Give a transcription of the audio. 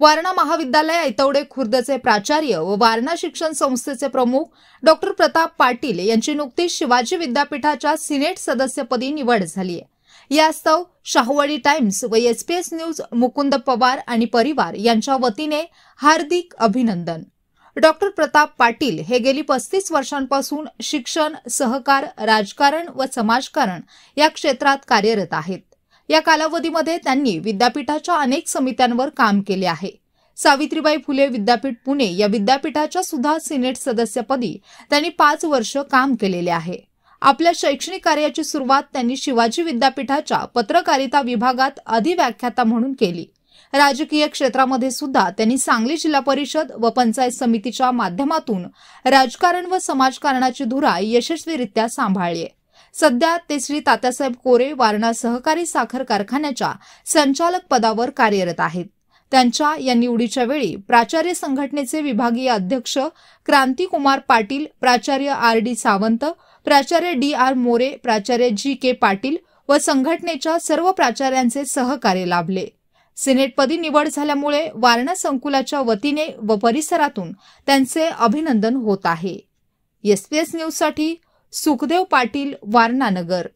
वारणा महाविद्यालय ऐतवडे खुर्दचे प्राचार्य व वारणा शिक्षण संस्थेचे प्रमुख डॉक्टर प्रताप पाटील यांची नुकतीच शिवाजी विद्यापीठाच्या सिनेट सदस्यपदी निवड झाली आहे। यास्तव शाहूवाडी टाइम्स व एसपीएस न्यूज मुकुंद पवार आणि परिवार यांच्या वतीने हार्दिक अभिनंदन। डॉक्टर प्रताप पाटील हे गेली 35 वर्षांपासून शिक्षण, सहकार, राजकारण व समाजकारण या क्षेत्रात कार्यरत आहेत। या कालावधीमध्ये त्यांनी विद्यापीठाच्या अनेक समित्यांवर काम केले आहे। सावित्रीबाई फुले विद्यापीठ पुणे या विद्यापीठाच्या सुद्धा सिनेट सदस्यपदी त्यांनी 5 वर्ष काम केलेले आहे। आपल्या शैक्षणिक कार्याची सुरुवात त्यांनी शिवाजी विद्यापीठाच्या पत्रकारिता विभागात अधिव्याख्याता म्हणून केली। राजकीय क्षेत्रामध्ये सुद्धा त्यांनी सांगली जिल्हा परिषद व पंचायत समितीच्या माध्यमातून राजकारण व समाजकारणाची धुरा यशस्वीरित्या सांभाळली आहे। सध्या ते श्री तात्यासाहेब कोरे वारणा सहकारी साखर कारखान्याच्या संचालक पदावर कार्यरत आहेत। त्यांच्या या निवडीच्या वेळी प्राचार्य संघटनेचे विभागीय अध्यक्ष क्रांतिकुमार पाटील, प्राचार्य आर.डी. सावंत, प्राचार्य डी.आर. मोरे, प्राचार्य जी.के. पाटील व संघटनेच्या सर्व प्राचार्यांचे सहकार्य लाभले। सिनेटपदी निवड झाल्यामुळे वारणा संकुलाच्या वतीने व परिसरातून त्यांचे अभिनंदन होत आहे। एसपीएस न्यूजसाठी सुखदेव पाटील, वारणा नगर।